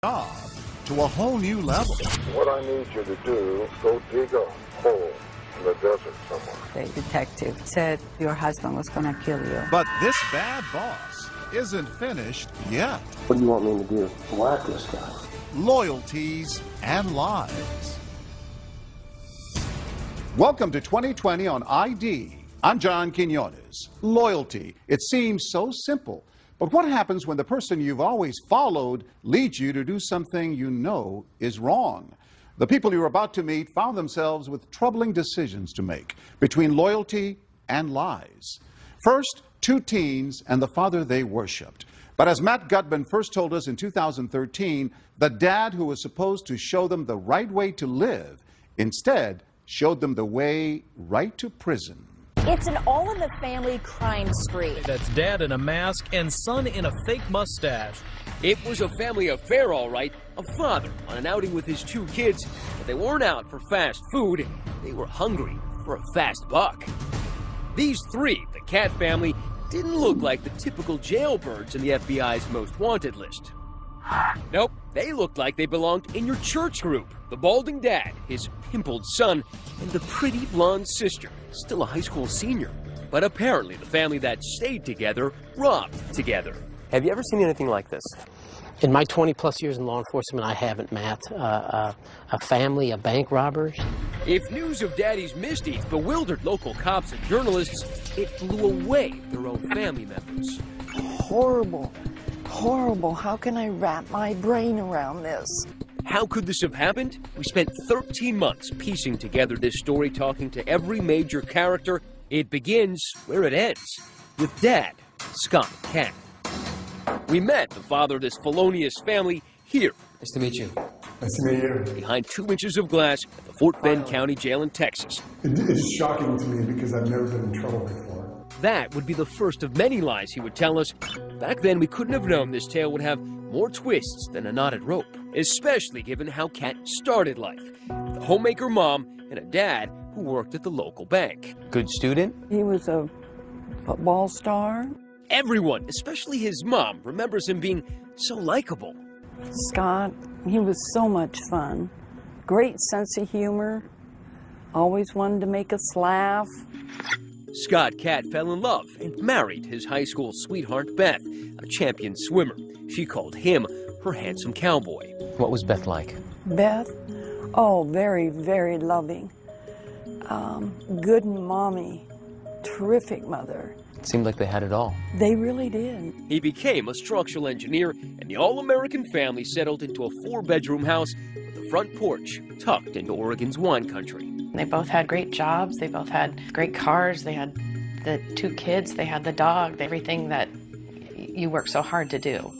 job to a whole new level. What I need you to do, go dig a hole in the desert somewhere. The detective said your husband was going to kill you. But this bad boss isn't finished yet. What do you want me to do? Whack this guy. Loyalties and lies. Welcome to 2020 on ID. I'm John Quinones. Loyalty. It seems so simple. But what happens when the person you've always followed leads you to do something you know is wrong? The people you're about to meet found themselves with troubling decisions to make between loyalty and lies. First, two teens and the father they worshipped. But as Matt Gutman first told us in 2013, the dad who was supposed to show them the right way to live instead showed them the way right to prison. It's an all-in-the-family crime spree. That's dad in a mask and son in a fake mustache. It was a family affair, all right. A father on an outing with his two kids, but they weren't out for fast food. They were hungry for a fast buck. These three, the Cat family, didn't look like the typical jailbirds in the FBI's most wanted list. Nope, they looked like they belonged in your church group. The balding dad, his pimpled son, and the pretty blonde sister, still a high school senior. But apparently the family that stayed together robbed together. Have you ever seen anything like this? In my 20-plus years in law enforcement, I haven't, Matt. A family of bank robbers. If news of Daddy's misdeeds bewildered local cops and journalists, it blew away their own family members. Horrible. Horrible. How can I wrap my brain around this? How could this have happened? We spent 13 months piecing together this story, talking to every major character. It begins where it ends, with Dad, Scott Cat. We met the father of this felonious family here. Nice to meet you. Nice to meet you. Behind 2 inches of glass at the Fort Bend County Jail in Texas. It's shocking to me because I've never been in trouble before. That would be the first of many lies he would tell us. Back then, we couldn't have known this tale would have more twists than a knotted rope, especially given how Cat started life. With a homemaker mom and a dad who worked at the local bank. Good student? He was a football star. Everyone, especially his mom, remembers him being so likable. Scott, he was so much fun. Great sense of humor. Always wanted to make us laugh. Scott Cat fell in love and married his high school sweetheart, Beth, a champion swimmer. She called him her handsome cowboy. What was Beth like? Beth? Oh, very, very loving. Good mommy. Terrific mother. It seemed like they had it all. They really did. He became a structural engineer, and the all-American family settled into a 4-bedroom house with a front porch tucked into Oregon's wine country. They both had great jobs. They both had great cars. They had the 2 kids. They had the dog. Everything that you work so hard to do.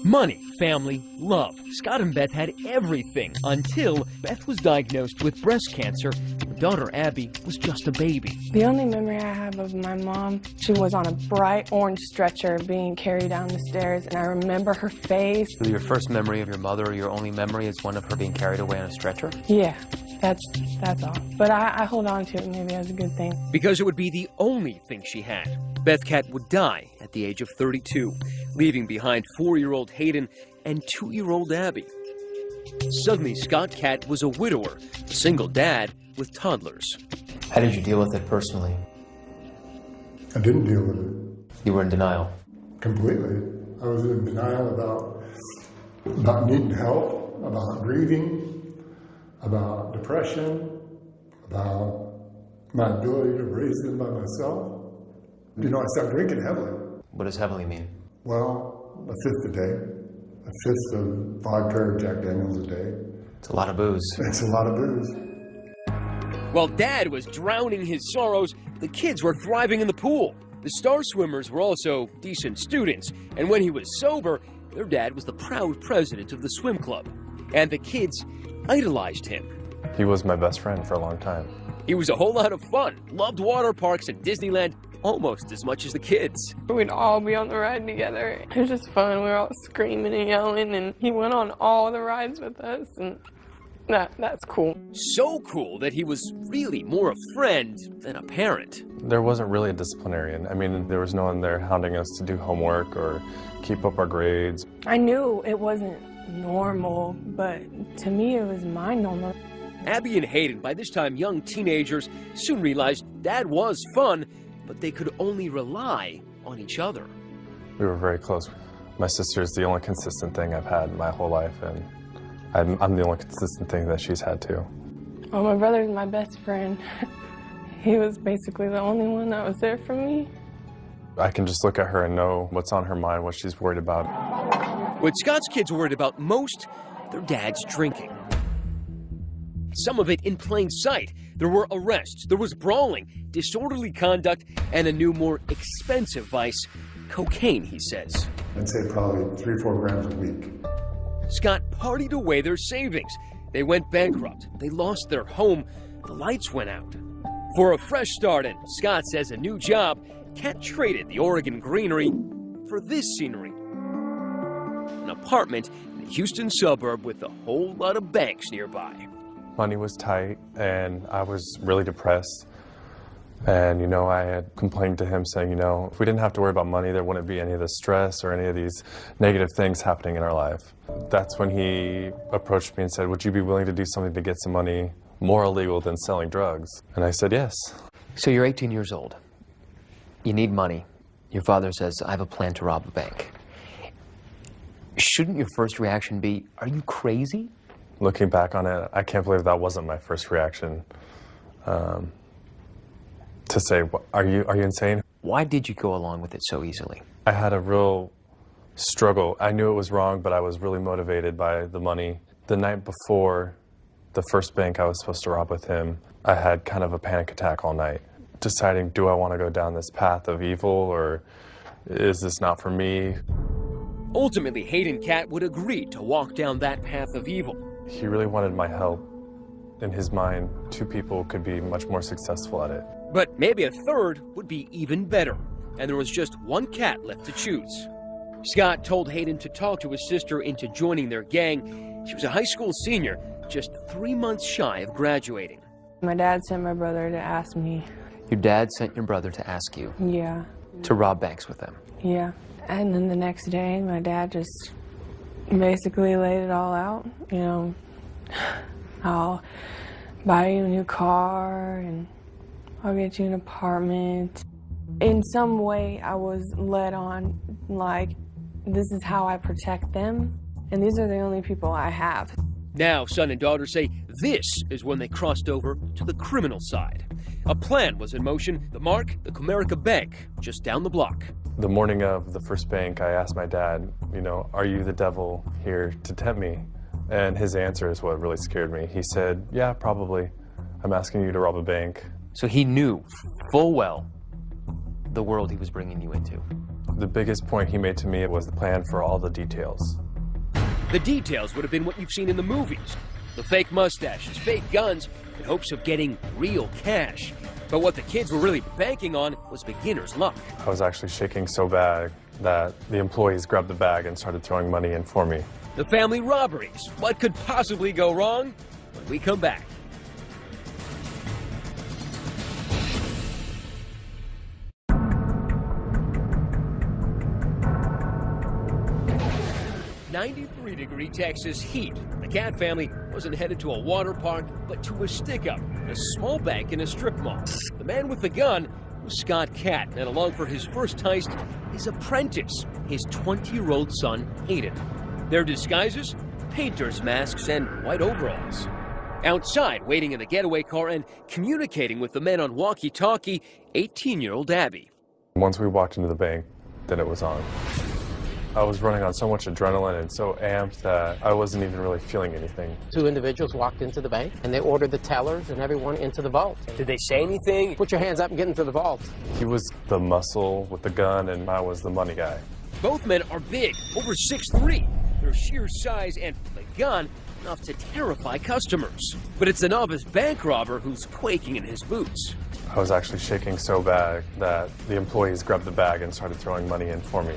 Money, family, love. Scott and Beth had everything until Beth was diagnosed with breast cancer. Her daughter, Abby, was just a baby. The only memory I have of my mom, she was on a bright orange stretcher being carried down the stairs, and I remember her face. So your first memory of your mother, your only memory, is one of her being carried away on a stretcher? Yeah, that's all. But I hold on to it maybe as a good thing. Because it would be the only thing she had. Beth Cat would die at the age of 32, leaving behind 4-year-old Hayden and 2-year-old Abby. Suddenly, Scott Cat was a widower, a single dad with toddlers. How did you deal with it personally? I didn't deal with it. You were in denial? Completely. I was in denial about needing help, about grieving, about depression, about my ability to raise them by myself. You know, I started drinking heavily. What does heavily mean? Well, a fifth a day. A fifth of vodka or Jack Daniels a day. It's a lot of booze. It's a lot of booze. While Dad was drowning his sorrows, the kids were thriving in the pool. The star swimmers were also decent students, and when he was sober, their dad was the proud president of the swim club. And the kids idolized him. He was my best friend for a long time. He was a whole lot of fun, loved water parks and Disneyland almost as much as the kids. We'd all be on the ride together. It was just fun. We were all screaming and yelling, and he went on all the rides with us, and that's cool. So cool that he was really more a friend than a parent. There wasn't really a disciplinarian. I mean, there was no one there hounding us to do homework or keep up our grades. I knew it wasn't normal, but to me it was my normal. Abby and Hayden, by this time young teenagers, soon realized Dad was fun, but they could only rely on each other. We were very close. My sister's the only consistent thing I've had my whole life, and I'm the only consistent thing that she's had too. Well, my brother's my best friend. He was basically the only one that was there for me. I can just look at her and know what's on her mind, what she's worried about. What Scott's kids are worried about most, their dad's drinking. Some of it in plain sight. There were arrests, there was brawling, disorderly conduct, and a new, more expensive vice, cocaine, he says. I'd say probably 3 or 4 grams a week. Scott partied away their savings. They went bankrupt. They lost their home. The lights went out. For a fresh start, and Scott says a new job, Cat traded the Oregon greenery for this scenery. An apartment in a Houston suburb with a whole lot of banks nearby. Money was tight, and I was really depressed. And, you know, I had complained to him saying, you know, if we didn't have to worry about money, there wouldn't be any of the stress or any of these negative things happening in our life. That's when he approached me and said, would you be willing to do something to get some money more illegal than selling drugs? And I said, yes. So you're 18 years old. You need money. Your father says, I have a plan to rob a bank. Shouldn't your first reaction be, are you crazy? Looking back on it, I can't believe that wasn't my first reaction. To say, are you insane? Why did you go along with it so easily? I had a real struggle. I knew it was wrong, but I was really motivated by the money. The night before the first bank I was supposed to rob with him, I had kind of a panic attack all night, deciding, do I want to go down this path of evil, or is this not for me? Ultimately, Hayden Cat would agree to walk down that path of evil. He really wanted my help. In his mind, 2 people could be much more successful at it. But maybe a third would be even better, and there was just one cat left to choose. Scott told Hayden to talk to his sister into joining their gang. She was a high school senior, just 3 months shy of graduating. My dad sent my brother to ask me. Your dad sent your brother to ask you? Yeah. To rob banks with them? Yeah. And then the next day, my dad just basically laid it all out. You know, I'll buy you a new car, and I'll get you an apartment. In some way, I was led on, like, this is how I protect them, and these are the only people I have. Now, son and daughter say this is when they crossed over to the criminal side. A plan was in motion, the mark, the Comerica Bank, just down the block. The morning of the first bank, I asked my dad, you know, are you the devil here to tempt me? And his answer is what really scared me. He said, yeah, probably. I'm asking you to rob a bank. So he knew full well the world he was bringing you into. The biggest point he made to me was the plan for all the details. The details would have been what you've seen in the movies. The fake mustaches, fake guns, in hopes of getting real cash. But what the kids were really banking on was beginner's luck. I was actually shaking so bad that the employees grabbed the bag and started throwing money in for me. The family robberies. What could possibly go wrong? When we come back. .93-degree Texas heat. The Cat family wasn't headed to a water park, but to a stick-up, a small bank in a strip mall. The man with the gun was Scott Cat, and along for his first heist, his apprentice, his 20-year-old son, Hayden. Their disguises? Painters' masks and white overalls. Outside, waiting in the getaway car and communicating with the men on walkie-talkie, 18-year-old Abby. Once we walked into the bank, then it was on. I was running on so much adrenaline and so amped that I wasn't even really feeling anything. 2 individuals walked into the bank, and they ordered the tellers and everyone into the vault. Did they say anything? Put your hands up and get into the vault. He was the muscle with the gun, and I was the money guy. Both men are big, over 6'3". Their sheer size and the gun enough to terrify customers. But it's the novice bank robber who's quaking in his boots. I was actually shaking so bad that the employees grabbed the bag and started throwing money in for me.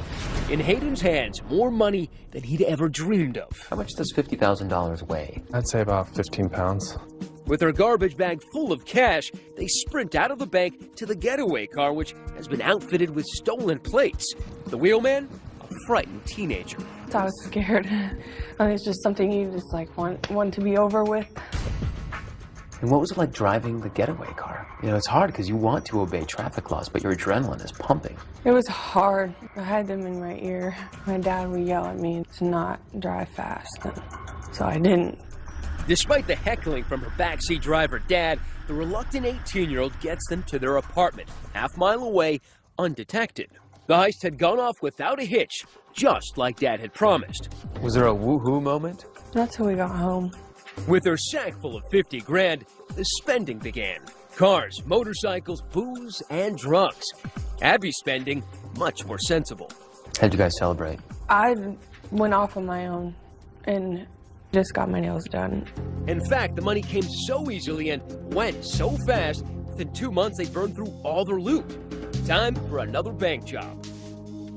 In Hayden's hands, more money than he'd ever dreamed of. How much does $50,000 weigh? I'd say about 15 pounds. With their garbage bag full of cash, they sprint out of the bank to the getaway car, which has been outfitted with stolen plates. The wheelman? A frightened teenager. So I was scared. And it's just something you just like want to be over with. And what was it like driving the getaway car? You know, it's hard because you want to obey traffic laws, but your adrenaline is pumping. It was hard. I had them in my ear. My dad would yell at me to not drive fast, so I didn't. Despite the heckling from her backseat driver, Dad, the reluctant 18-year-old gets them to their apartment, half-mile away, undetected. The heist had gone off without a hitch, just like Dad had promised. Was there a woohoo moment? Not till we got home. With her sack full of 50 grand, the spending began. Cars, motorcycles, booze, and drugs. Abby's spending, much more sensible. How'd you guys celebrate? I went off on my own and just got my nails done. In fact, the money came so easily and went so fast, within 2 months they burned through all their loot. Time for another bank job.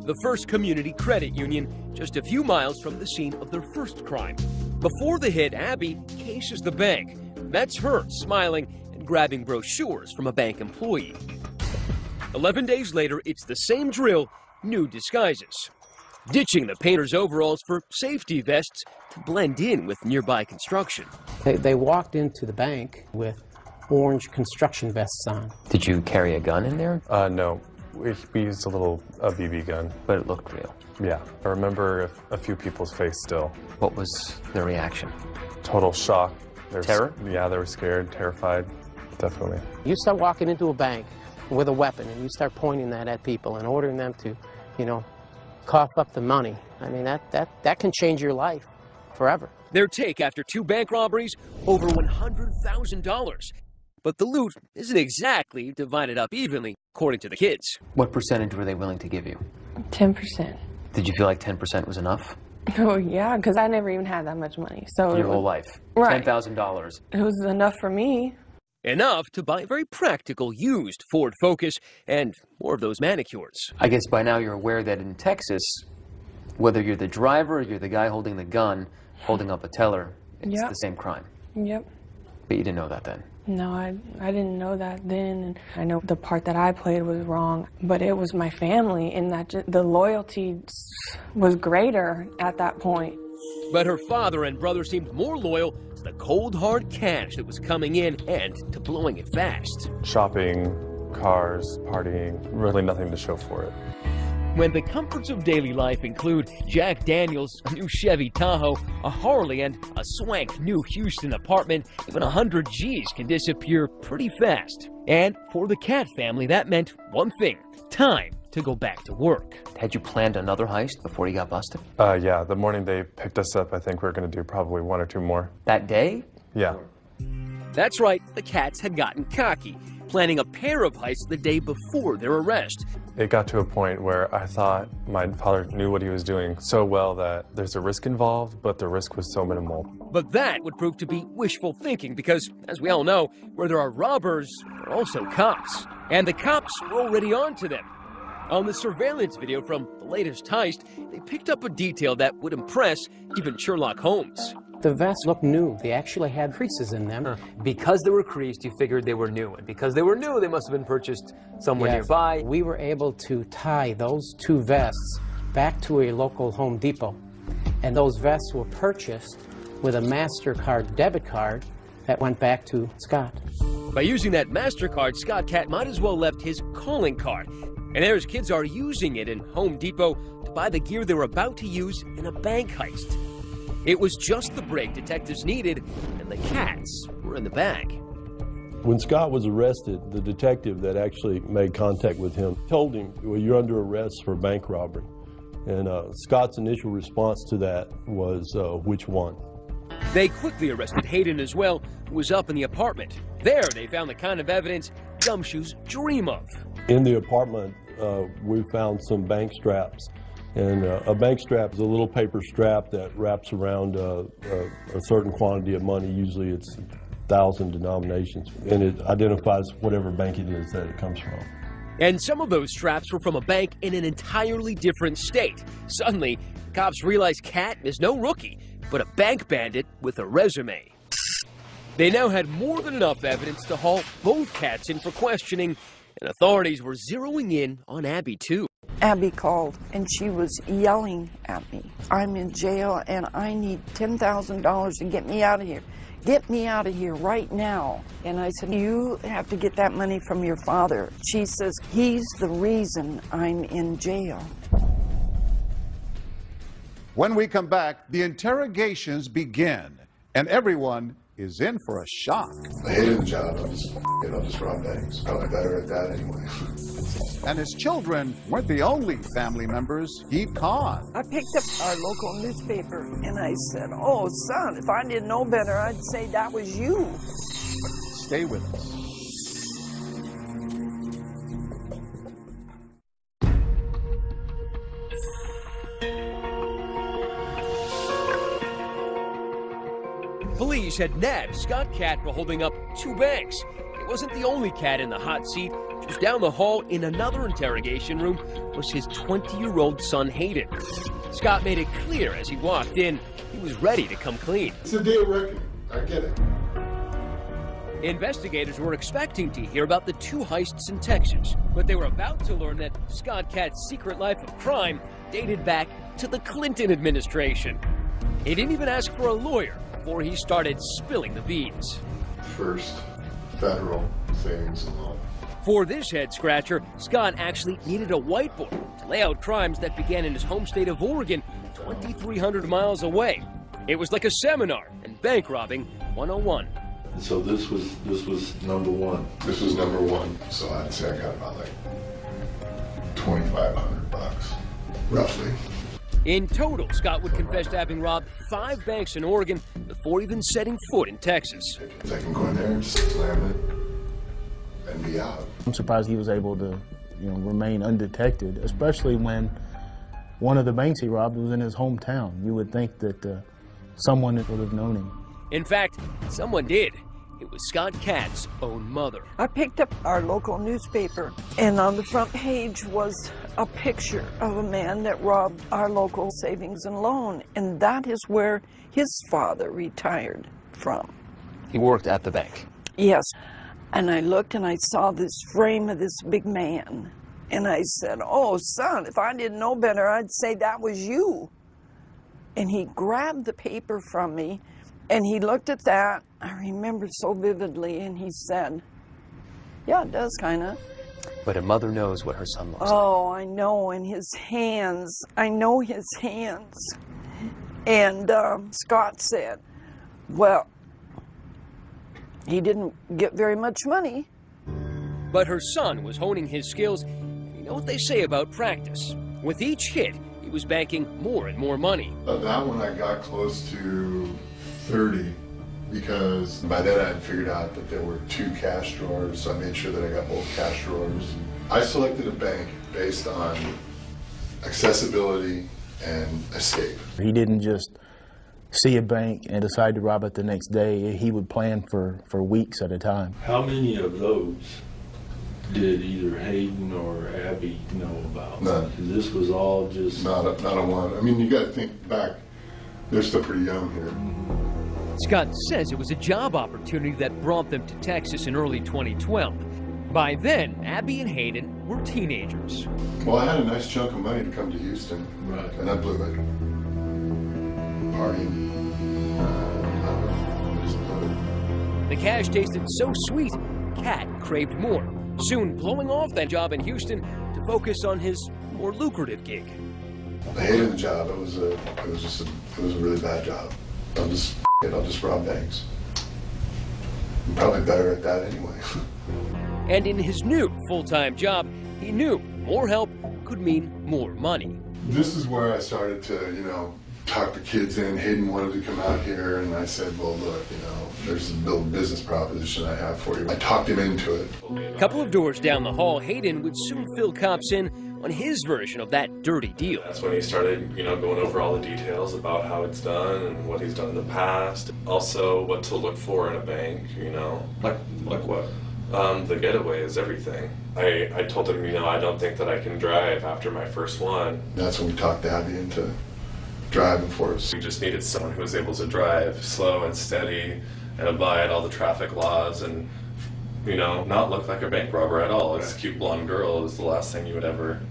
The First Community Credit Union, just a few miles from the scene of their first crime. Before the hit, Abby cases the bank. That's her smiling and grabbing brochures from a bank employee. 11 days later, it's the same drill, new disguises. Ditching the painter's overalls for safety vests to blend in with nearby construction. They walked into the bank with orange construction vests on. Did you carry a gun in there? No. We used a BB gun. But it looked real. Yeah. I remember a few people's face still. What was their reaction? Total shock. Terror? Yeah, they were scared, terrified, definitely. You start walking into a bank with a weapon and you start pointing that at people and ordering them to, you know, cough up the money. I mean, that can change your life forever. Their take after 2 bank robberies, over $100,000. But the loot isn't exactly divided up evenly, according to the kids. What percentage were they willing to give you? 10%. Did you feel like 10% was enough? Oh, yeah, because I never even had that much money. So your whole life? Right. $10,000. It was enough for me. Enough to buy a very practical used Ford Focus and more of those manicures. I guess by now you're aware that in Texas, whether you're the driver or you're the guy holding the gun, holding up a teller, it's the same crime. Yep. But you didn't know that then? No, I didn't know that then. And I know the part that I played was wrong, but it was my family, and that the loyalty was greater at that point. But her father and brother seemed more loyal to the cold, hard cash that was coming in and to blowing it fast. Shopping, cars, partying, really nothing to show for it. When the comforts of daily life include Jack Daniels, a new Chevy Tahoe, a Harley, and a swank new Houston apartment, even 100 G's can disappear pretty fast. And for the Cat family, that meant one thing: time to go back to work. Had you planned another heist before you got busted? Yeah, the morning they picked us up, I think we were going to do probably 1 or 2 more. That day? Yeah. That's right, the Cats had gotten cocky, planning a pair of heists the day before their arrest. It got to a point where I thought my father knew what he was doing so well that there's a risk involved, but the risk was so minimal. But that would prove to be wishful thinking because, as we all know, where there are robbers, there are also cops. And the cops were already on to them. On the surveillance video from the latest heist, they picked up a detail that would impress even Sherlock Holmes. The vests looked new. They actually had creases in them. Because they were creased, you figured they were new. And because they were new, they must have been purchased somewhere nearby. We were able to tie those 2 vests back to a local Home Depot. And those vests were purchased with a MasterCard debit card that went back to Scott. By using that MasterCard, Scott Cat might as well left his calling card. And there his kids are using it in Home Depot to buy the gear they were about to use in a bank heist. It was just the break detectives needed, and the Cats were in the bag. When Scott was arrested, the detective that actually made contact with him told him, well, you're under arrest for bank robbery. And Scott's initial response to that was, which one? They quickly arrested Hayden as well, who was up in the apartment. There, they found the kind of evidence gumshoes dream of. In the apartment, we found some bank straps. And a bank strap is a little paper strap that wraps around a certain quantity of money. Usually it's 1,000 denominations. And it identifies whatever bank it is that it comes from. And some of those straps were from a bank in an entirely different state. Suddenly, cops realized Cat is no rookie, but a bank bandit with a resume. They now had more than enough evidence to haul both Cats in for questioning, And authorities were zeroing in on Abby, too. Abby called, and she was yelling at me. I'm in jail, and I need $10,000 to get me out of here. Get me out of here right now. And I said, you have to get that money from your father. She says, he's the reason I'm in jail. When we come back, the interrogations begin, and everyone is in for a shock. I hated the job. I'll just rob banks. Probably better at that anyway. And his children weren't the only family members he'd conned. I picked up our local newspaper, and I said, oh, son, if I didn't know better, I'd say that was you. Stay with us. Police had nabbed Scott Cat for holding up 2 banks. It wasn't the only cat in the hot seat. Just down the hall in another interrogation room was his 20-year-old son, Hayden. Scott made it clear as he walked in, he was ready to come clean. It's a day of reckoning. I get it. Investigators were expecting to hear about the 2 heists in Texas, but they were about to learn that Scott Cat's secret life of crime dated back to the Clinton administration. He didn't even ask for a lawyer before he started spilling the beans. First, federal savings and loan. For this head-scratcher, Scott actually needed a whiteboard to lay out crimes that began in his home state of Oregon, 2,300 miles away. It was like a seminar in bank robbing 101. So this was number 1. This was number 1. So I'd say I got about like $2,500, roughly. In total, Scott would confess to having robbed 5 banks in Oregon before even setting foot in Texas. I can go in there and just slam it and be out. I'm surprised he was able to, remain undetected, especially when one of the banks he robbed was in his hometown. You would think that someone would have known him. In fact, someone did. It was Scott Cat's own mother. I picked up our local newspaper, and on the front page was a picture of a man that robbed our local savings and loan, and that is where his father retired from. He worked at the bank? Yes. And I looked and I saw this frame of this big man, and I said, oh, son, if I didn't know better, I'd say that was you. And he grabbed the paper from me, and he looked at that. I remember so vividly, and he said, yeah, it does kind of. But a mother knows what her son looks like. Oh, I know, and his hands. I know his hands. And Scott said, well, he didn't get very much money. But her son was honing his skills. You know what they say about practice. With each hit, he was banking more and more money. That one I got close to 30 because by then I had figured out that there were 2 cash drawers, so I made sure that I got both cash drawers. I selected a bank based on accessibility and escape. He didn't just see a bank and decide to rob it the next day. He would plan for weeks at a time. How many of those did either Hayden or Abby know about? None. This was all just... Not a one. I mean, you got to think back. They're still pretty young here. Scott says it was a job opportunity that brought them to Texas in early 2012. By then, Abby and Hayden were teenagers. Well, I had a nice chunk of money to come to Houston, right, and I blew it. Partying. The cash tasted so sweet, Cat craved more, soon blowing off that job in Houston to focus on his more lucrative gig. I hated the job. It was a really bad job. I'll just rob banks. I'm probably better at that anyway. And in his new full-time job, he knew more help could mean more money. This is where I started to, talk the kids in. Hayden wanted to come out here, and I said, well, look, there's a little business proposition I have for you. I talked him into it. A couple of doors down the hall, Hayden would soon fill cops in on his version of that dirty deal. That's when he started, going over all the details about how it's done and what he's done in the past. Also, what to look for in a bank, Like what? The getaway is everything. I told him, I don't think that I can drive after my first one. That's when we talked Abby into driving for us. We just needed someone who was able to drive slow and steady and abide all the traffic laws and you know, not look like a bank robber at all. This cute blonde girl is the last thing you'd ever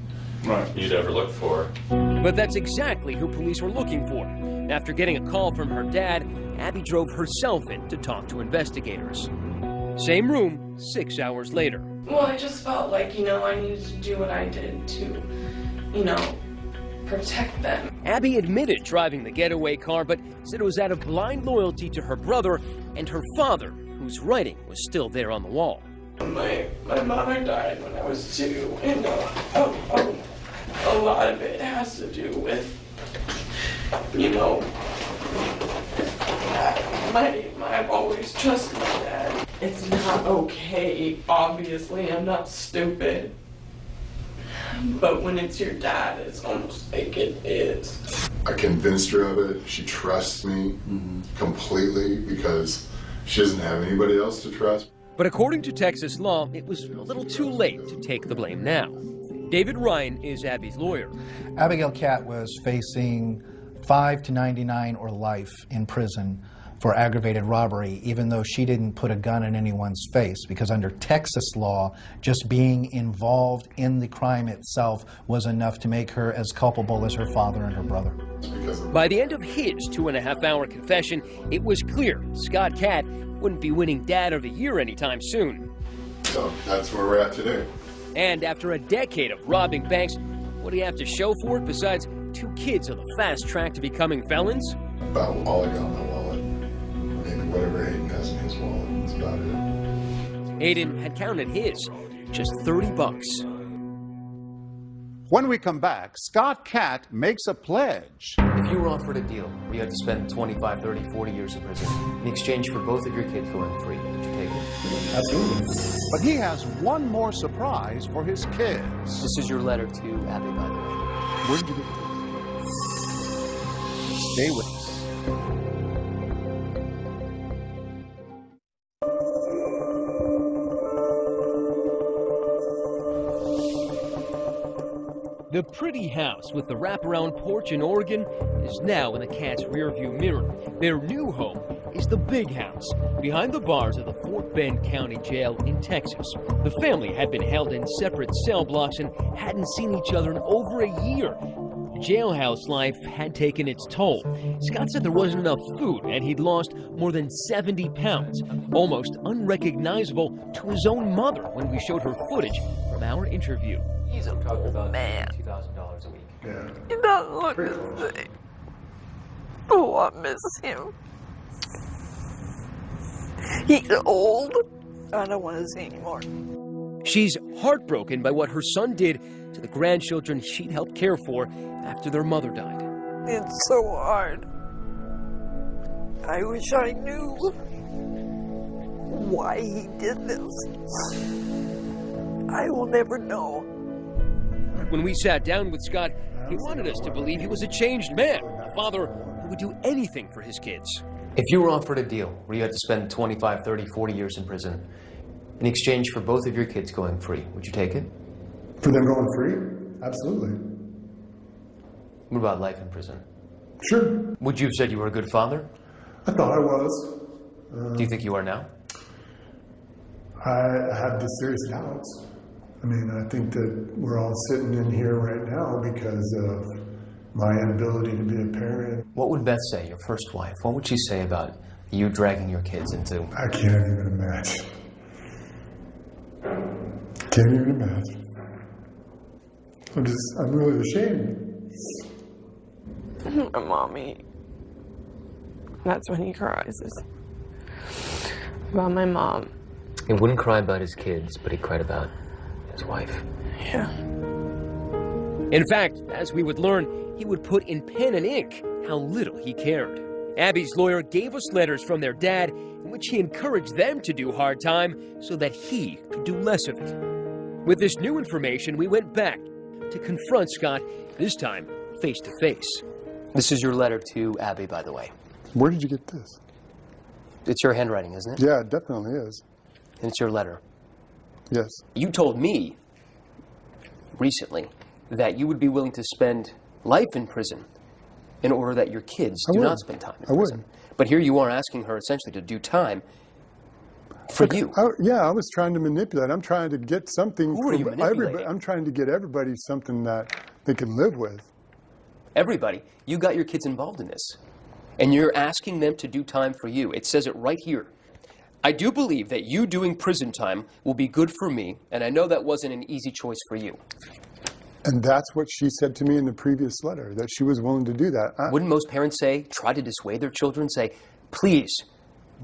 look for. But that's exactly who police were looking for. After getting a call from her dad, Abby drove herself in to talk to investigators. Same room, 6 hours later. Well, I just felt like, you know, I needed to do what I did to, you know, protect them. Abby admitted driving the getaway car, but said it was out of blind loyalty to her brother and her father, whose writing was still there on the wall. My mother died when I was 2, and a lot of it has to do with, you know, I've always trusted my dad. It's not okay, obviously, I'm not stupid. But when it's your dad, it's almost like it is. I convinced her of it. She trusts me completely because she doesn't have anybody else to trust. But according to Texas law, it was a little too late to take the blame now. David Ryan is Abby's lawyer. Abigail Catt was facing 5 to 99 or life in prison for aggravated robbery, even though she didn't put a gun in anyone's face, because under Texas law, just being involved in the crime itself was enough to make her as culpable as her father and her brother. By the end of his 2.5-hour confession, it was clear Scott Catt wouldn't be winning Dad of the Year anytime soon. So that's where we're at today. And after a decade of robbing banks, what do you have to show for it besides 2 kids on the fast track to becoming felons? About all I got in my wallet. Maybe whatever Hayden has in his wallet. That's about it. Hayden had counted his, just $30. When we come back, Scott Catt makes a pledge. If you were offered a deal where you had to spend 25, 30, 40 years in prison in exchange for both of your kids going free, would you take it? Absolutely. But he has one more surprise for his kids. This is your letter to Abby, by the way. Where did you get it? Stay with us. The pretty house with the wraparound porch in Oregon is now in the Cat's rearview mirror. Their new home is the big house behind the bars of the Fort Bend County Jail in Texas. The family had been held in separate cell blocks and hadn't seen each other in over a year. Jailhouse life had taken its toll. Scott said there wasn't enough food and he'd lost more than 70 pounds, almost unrecognizable to his own mother when we showed her footage from our interview. He's a old man. $2,000 a week. Yeah. He doesn't look the same. Oh, I miss him. He's old. I don't want to see anymore. She's heartbroken by what her son did to the grandchildren she'd helped care for after their mother died. It's so hard. I wish I knew why he did this. I will never know. When we sat down with Scott, he wanted us to believe he was a changed man, a father who would do anything for his kids. If you were offered a deal where you had to spend 25, 30, 40 years in prison in exchange for both of your kids going free, would you take it? For them going free? Absolutely. What about life in prison? Sure. Would you have said you were a good father? I thought I was. Do you think you are now? I have the serious doubts. I mean, I think that we're all sitting in here right now because of my inability to be a parent. What would Beth say, your first wife? What would she say about you dragging your kids into... I can't even imagine. Can't even imagine. I'm really ashamed. Mommy. That's when he cries. About my mom. He wouldn't cry about his kids, but he cried about his wife. Yeah. In fact, as we would learn, he would put in pen and ink how little he cared. Abby's lawyer gave us letters from their dad in which he encouraged them to do hard time so that he could do less of it. With this new information, we went back to confront Scott, this time face to face. This is your letter to Abby, by the way. Where did you get this? It's your handwriting, isn't it? Yeah, it definitely is. And it's your letter. Yes. You told me recently that you would be willing to spend life in prison in order that your kids do not spend time in prison. Would. But here you are asking her essentially to do time For you? Yeah, I was trying to manipulate. I'm trying to get something. Who are you manipulating? I'm trying to get everybody something that they can live with. Everybody, you got your kids involved in this. And you're asking them to do time for you. It says it right here. I do believe that you doing prison time will be good for me, and I know that wasn't an easy choice for you. And that's what she said to me in the previous letter, that she was willing to do that. Wouldn't most parents say, try to dissuade their children, say, please,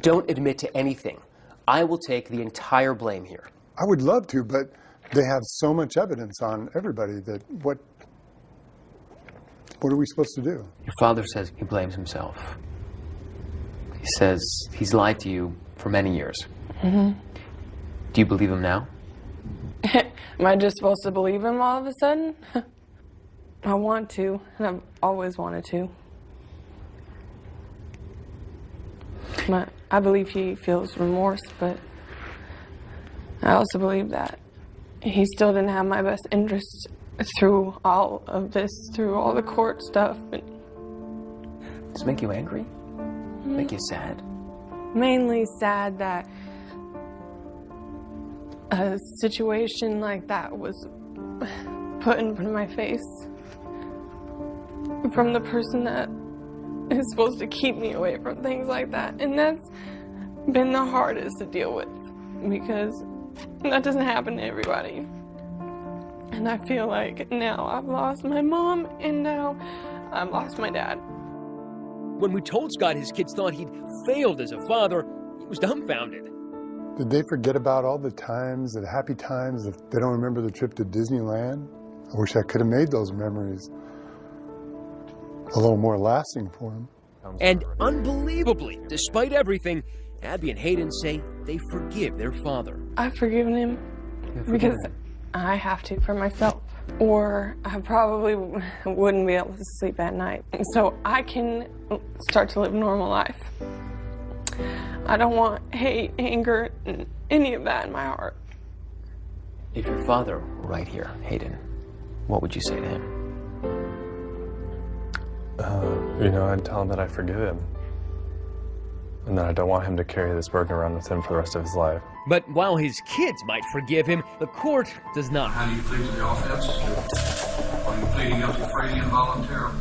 don't admit to anything. I will take the entire blame here. I would love to, but they have so much evidence on everybody that what are we supposed to do? Your father says he blames himself. He says he's lied to you for many years. Mm-hmm. Do you believe him now? Am I just supposed to believe him all of a sudden? I want to, and I've always wanted to. But I believe he feels remorse, but I also believe that he still didn't have my best interests through all of this, through all the court stuff. Does it make you angry? Make you sad? Mainly sad that a situation like that was put in front of my face from the person that is supposed to keep me away from things like that. And that's been the hardest to deal with, because that doesn't happen to everybody. And I feel like now I've lost my mom, and now I've lost my dad. When we told Scott his kids thought he'd failed as a father, he was dumbfounded. Did they forget about all the times, the happy times, if they don't remember the trip to Disneyland? I wish I could have made those memories a little more lasting for them. And unbelievably, despite everything, Abby and Hayden say they forgive their father. I've forgiven him because I have to for myself, or I probably wouldn't be able to sleep at night. So I can start to live a normal life. I don't want hate, anger, any of that in my heart. If your father were right here, Hayden, what would you say to him? You know, I'd tell him that I forgive him. And that I don't want him to carry this burden around with him for the rest of his life. But while his kids might forgive him, the court does not. How do you plead to the offense? Are you pleading guilty freely and voluntarily?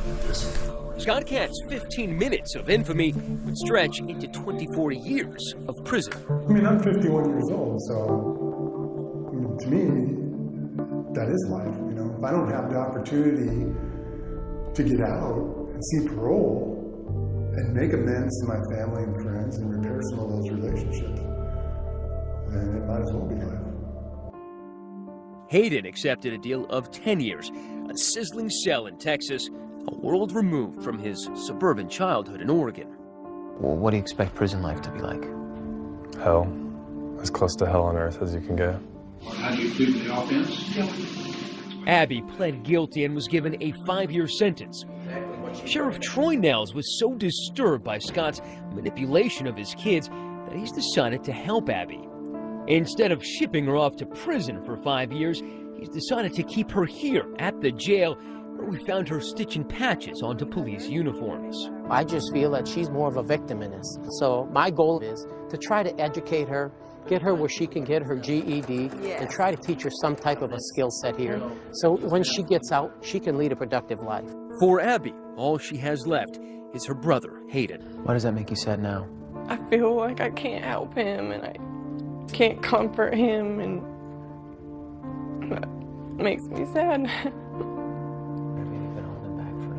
Scott Katz's 15 minutes of infamy would stretch into 24 years of prison. I mean, I'm 51 years old, so I mean, to me, that is life. You know, if I don't have the opportunity to get out and see parole and make amends to my family and friends and repair some of those relationships, then it might as well be life. Hayden accepted a deal of 10 years, a sizzling cell in Texas, a world removed from his suburban childhood in Oregon. Well, what do you expect prison life to be like? Hell. As close to hell on earth as you can get. How do you plead to the offense? Abby pled guilty and was given a 5-year sentence. Sheriff Troy Nels was so disturbed by Scott's manipulation of his kids that he's decided to help Abby. Instead of shipping her off to prison for 5 years, he's decided to keep her here at the jail, where we found her stitching patches onto police uniforms. I just feel that she's more of a victim in this. So my goal is to try to educate her, get her where she can get her GED, and try to teach her some type of a skill set here. So when she gets out, she can lead a productive life. For Abby, all she has left is her brother, Hayden. Why does that make you sad now? I feel like I can't help him, and I can't comfort him, and that makes me sad.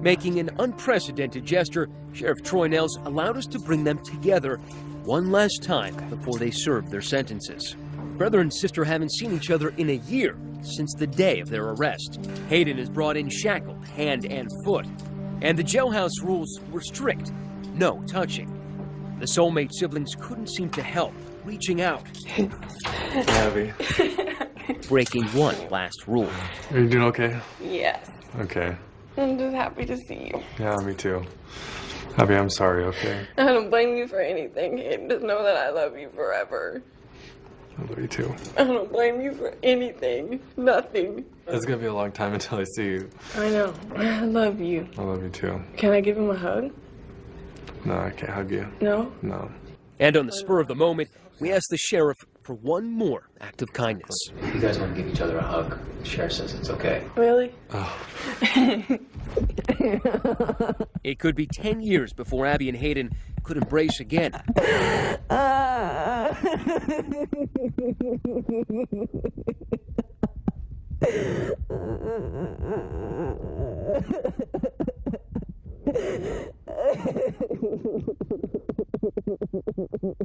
Making an unprecedented gesture, Sheriff Troy Nels allowed us to bring them together one last time before they served their sentences. Brother and sister haven't seen each other in a year since the day of their arrest. Hayden is brought in shackled, hand and foot, and the jailhouse rules were strict. No touching. The soulmate siblings couldn't seem to help, reaching out. Abby. Breaking one last rule. Are you doing okay? Yes. Okay. I'm just happy to see you. Yeah, me too. Abby, I'm sorry, okay? I don't blame you for anything, kid. Just know that I love you forever. I love you too. I don't blame you for anything. Nothing. It's gonna be a long time until I see you. I know. I love you. I love you too. Can I give him a hug? No, I can't hug you. No? No. And on the spur of the moment, we asked the sheriff for one more act of kindness. If you guys want to give each other a hug, the sheriff says it's okay. Really? Oh. It could be 10 years before Abby and Hayden could embrace again.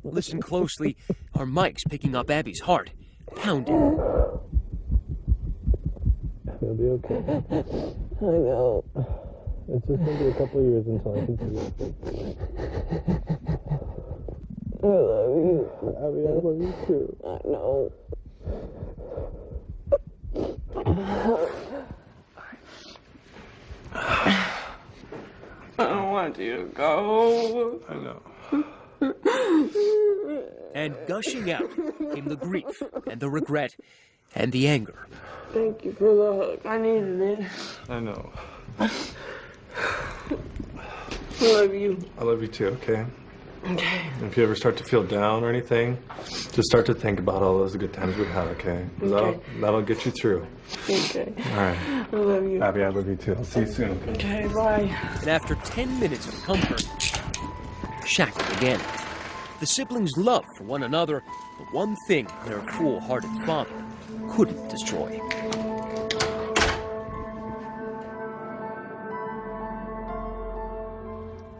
Listen closely. Our mic's picking up Abby's heart, pounding. It'll be okay. I know. It's just going to be a couple of years until I can see it. I love you. Abby, I love you too. I know. I don't want you to go. I know. And gushing out came the grief and the regret and the anger. Thank you for the hug. I needed it. I know. I love you. I love you too, okay? Okay. If you ever start to feel down or anything, just start to think about all those good times we've had, okay? 'Cause that'll get you through. Okay. All right. I love you. Abby, I love you too. I'll see you soon. Okay, bye. And after 10 minutes of comfort, shackled again. The siblings' love for one another, the one thing their fool-hearted father couldn't destroy.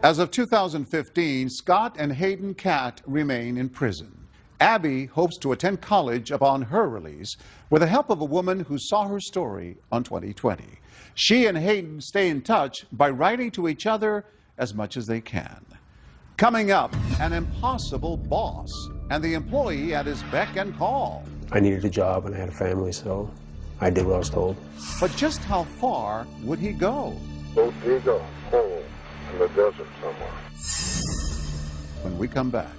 As of 2015, Scott and Hayden Catt remain in prison. Abby hopes to attend college upon her release with the help of a woman who saw her story on 2020. She and Hayden stay in touch by writing to each other as much as they can. Coming up, an impossible boss and the employee at his beck and call. I needed a job and I had a family, so I did what I was told. But just how far would he go? Go dig a hole in the desert somewhere. When we come back.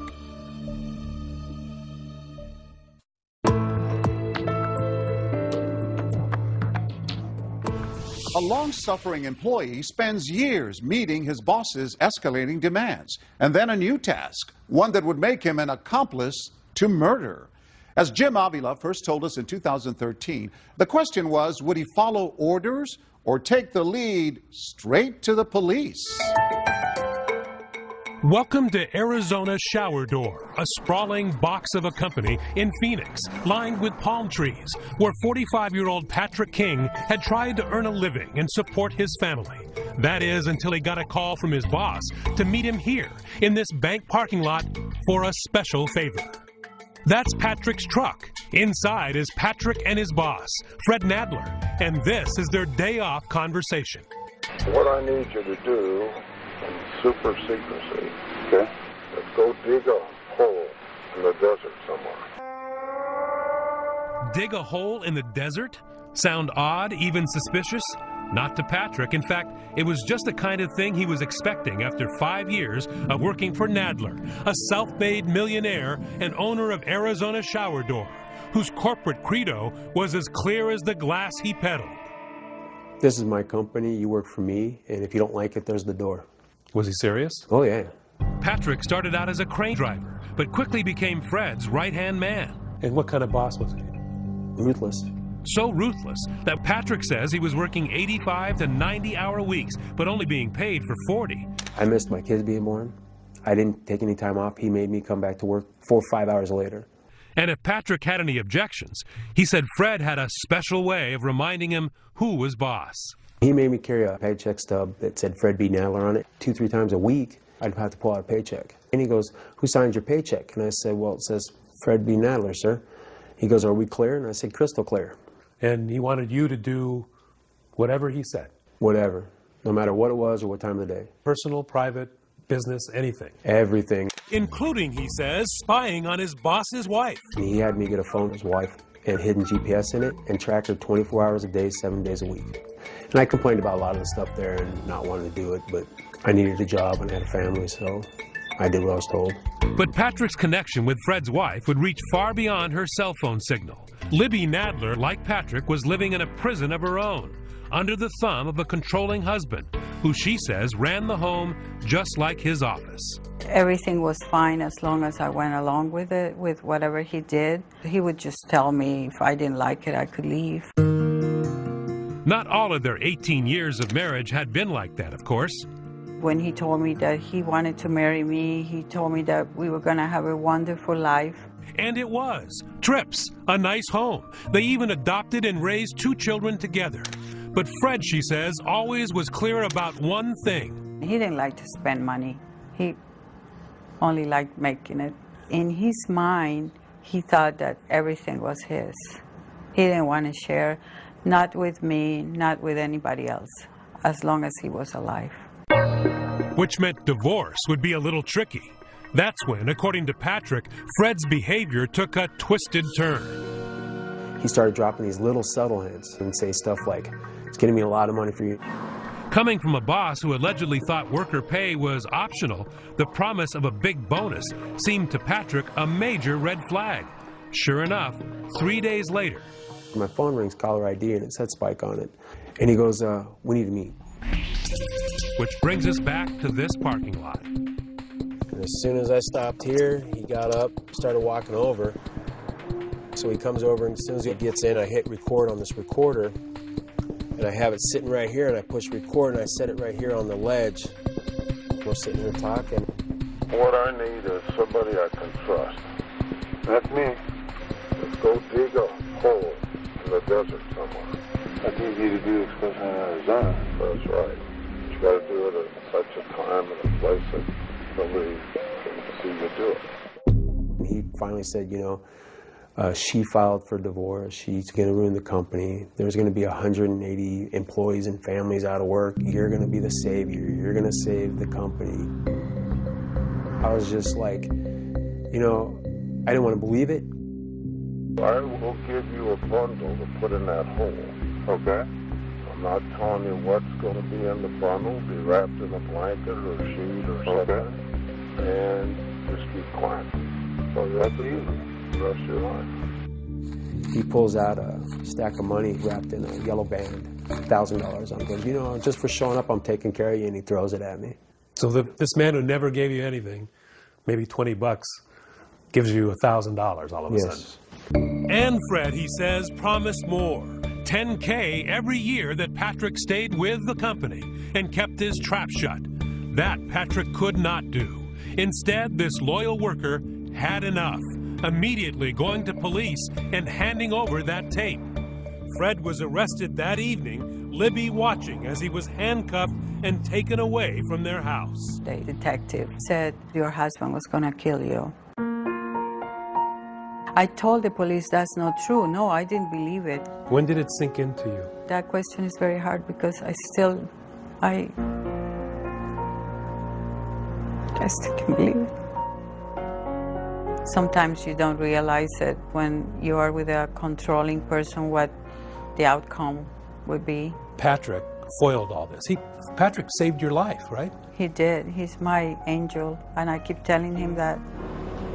A long-suffering employee spends years meeting his boss's escalating demands, and then a new task, one that would make him an accomplice to murder. As Jim Avila first told us in 2013, the question was, would he follow orders or take the lead straight to the police? Welcome to Arizona Shower Door, a sprawling box of a company in Phoenix, lined with palm trees, where 45-year-old Patrick King had tried to earn a living and support his family. That is, until he got a call from his boss to meet him here in this bank parking lot for a special favor. That's Patrick's truck. Inside is Patrick and his boss, Fred Nadler, and this is their day-off conversation. What I need you to do in super secrecy, okay? Let's go dig a hole in the desert somewhere. Dig a hole in the desert? Sound odd, even suspicious? Not to Patrick. In fact, it was just the kind of thing he was expecting after 5 years of working for Nadler, a self-made millionaire and owner of Arizona Shower Door, whose corporate credo was as clear as the glass he peddled. This is my company, you work for me, and if you don't like it, there's the door. Was he serious? Oh, yeah. Patrick started out as a crane driver, but quickly became Fred's right-hand man. And what kind of boss was he? Ruthless. So ruthless that Patrick says he was working 85 to 90-hour weeks, but only being paid for 40. I missed my kids being born. I didn't take any time off. He made me come back to work 4 or 5 hours later. And if Patrick had any objections, he said Fred had a special way of reminding him who was boss. He made me carry a paycheck stub that said Fred B. Nadler on it. 2-3 times a week, I'd have to pull out a paycheck. And he goes, "Who signs your paycheck?" And I said, "Well, it says Fred B. Nadler, sir." He goes, "Are we clear?" And I said, "Crystal clear." And he wanted you to do whatever he said? Whatever, no matter what it was or what time of the day. Personal, private, business, anything? Everything. Including, he says, spying on his boss's wife. He had me get a phone with his wife and hidden GPS in it and track her 24 hours a day, 7 days a week. And I complained about a lot of the stuff there and not wanting to do it, but I needed a job and had a family, so I did what I was told. But Patrick's connection with Fred's wife would reach far beyond her cell phone signal. Libby Nadler, like Patrick, was living in a prison of her own, under the thumb of a controlling husband who she says ran the home just like his office. Everything was fine as long as I went along with it, with whatever he did. He would just tell me if I didn't like it, I could leave. Not all of their 18 years of marriage had been like that, of course. When he told me that he wanted to marry me, he told me that we were going to have a wonderful life. And it was. Trips, a nice home. They even adopted and raised 2 children together. But Fred, she says, always was clear about one thing. He didn't like to spend money. He only liked making it. In his mind, he thought that everything was his. He didn't want to share, not with me, not with anybody else, as long as he was alive. Which meant divorce would be a little tricky. That's when, according to Patrick, Fred's behavior took a twisted turn. He started dropping these little subtle hints and say stuff like, "It's getting me a lot of money for you." Coming from a boss who allegedly thought worker pay was optional, the promise of a big bonus seemed to Patrick a major red flag. Sure enough, 3 days later, my phone rings, caller ID, and it said Spike on it. And he goes, "We need to meet." Which brings us back to this parking lot. And as soon as I stopped here, he got up, started walking over. So he comes over, and as soon as he gets in, I hit record on this recorder. And I have it sitting right here, and I push record, and I set it right here on the ledge. We're sitting here talking. What I need is somebody I can trust. That's me. Let's go dig a hole in the desert somewhere. That's easy to do, especially in Arizona. That's right. You got to do it at such a time and a place that nobody can see you do it. He finally said, you know, she filed for divorce. She's going to ruin the company. There's going to be 180 employees and families out of work. You're going to be the savior. You're going to save the company. I was just like, you know, I didn't want to believe it. I will give you a bundle to put in that hole, okay? I'm not telling you what's going to be in the bundle. Be wrapped in a blanket or a sheet or something. And just keep quiet. So that's easy. The rest of your life. He pulls out a stack of money wrapped in a yellow band, $1,000 on it. Goes, you know, just for showing up, I'm taking care of you, and he throws it at me. So this man who never gave you anything, maybe $20, gives you $1,000 all of a sudden. And Fred, he says, promised more. $10K every year that Patrick stayed with the company and kept his trap shut. That Patrick could not do. Instead, this loyal worker had enough, immediately going to police and handing over that tape. Fred was arrested that evening, Libby watching as he was handcuffed and taken away from their house. The detective said, your husband was going to kill you. I told the police that's not true. No, I didn't believe it. When did it sink into you? That question is very hard because I still can't believe it. Sometimes you don't realize it when you are with a controlling person what the outcome would be. Patrick foiled all this. Patrick saved your life, right? He did. He's my angel, and I keep telling him that.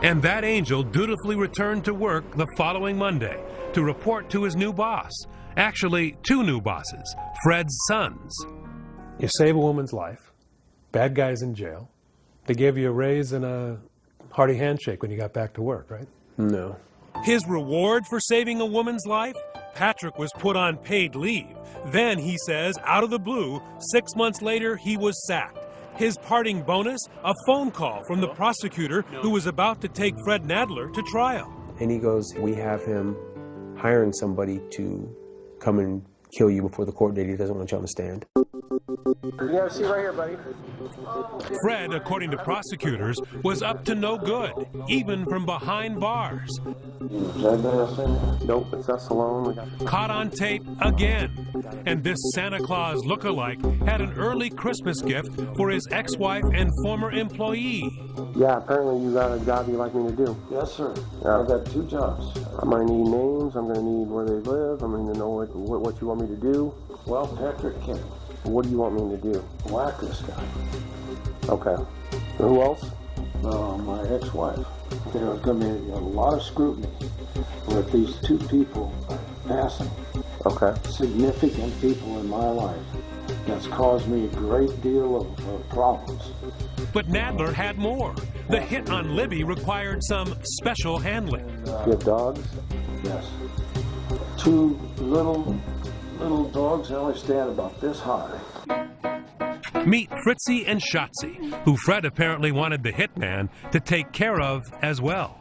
And that angel dutifully returned to work the following Monday to report to his new boss. Actually, 2 new bosses, Fred's sons. You save a woman's life. Bad guy's in jail. They gave you a raise and a hearty handshake when you got back to work, right? No. His reward for saving a woman's life? Patrick was put on paid leave. Then, he says, out of the blue, 6 months later, he was sacked. His parting bonus, a phone call from the prosecutor who was about to take Fred Nadler to trial. And he goes, we have him hiring somebody to come and kill you before the court date. He doesn't want you on the stand. You got a seat right here, buddy. Fred, according to prosecutors, was up to no good, even from behind bars. Nope, it's us alone. Caught on tape again. And this Santa Claus look-alike had an early Christmas gift for his ex-wife and former employee. Yeah, apparently you got a job you'd like me to do. Yes, sir. I've got 2 jobs. I'm going to need names. I'm going to need where they live. I'm going to know what you want me to do. Well, Patrick King. What do you want me to do? Whack this guy. Okay. Who else? My ex-wife. There's going to be a lot of scrutiny with these 2 people passing. Okay. Significant people in my life that's caused me a great deal of problems. But Nadler had more. The hit on Libby required some special handling. You have dogs? Yes. Two little dogs, they only stand about this high. Meet Fritzy and Shotzi, who Fred apparently wanted the hitman to take care of as well.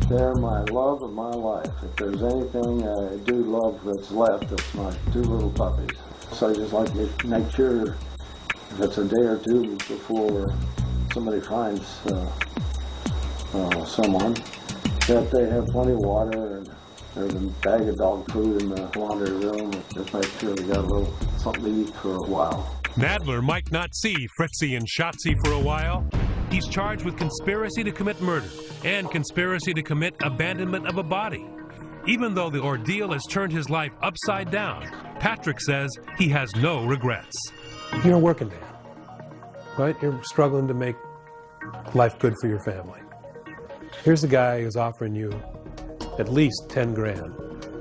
They're my love of my life. If there's anything I do love that's left, it's my two little puppies. So I just like to make sure if it's a day or two before somebody finds someone, that they have plenty of water and there's a bag of dog food in the laundry room. Just make sure they got a little something to eat for a while. Nadler might not see Fritzy and Shotzi for a while. He's charged with conspiracy to commit murder and conspiracy to commit abandonment of a body. Even though the ordeal has turned his life upside down, Patrick says he has no regrets. You're a working man, right? You're struggling to make life good for your family. Here's a guy who's offering you at least 10 grand.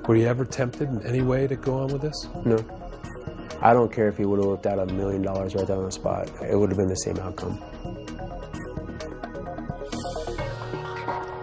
Were you ever tempted in any way to go on with this? No. I don't care if he would have whipped out $1 million right there on the spot. It would have been the same outcome.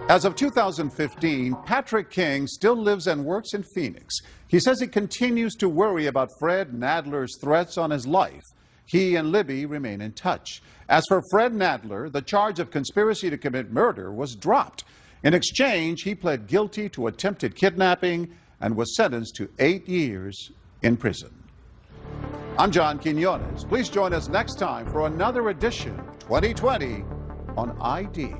As of 2015, Patrick King still lives and works in Phoenix. He says he continues to worry about Fred Nadler's threats on his life. He and Libby remain in touch. As for Fred Nadler, the charge of conspiracy to commit murder was dropped. In exchange, he pled guilty to attempted kidnapping and was sentenced to 8 years in prison. I'm John Quinones. Please join us next time for another edition of 2020 on ID.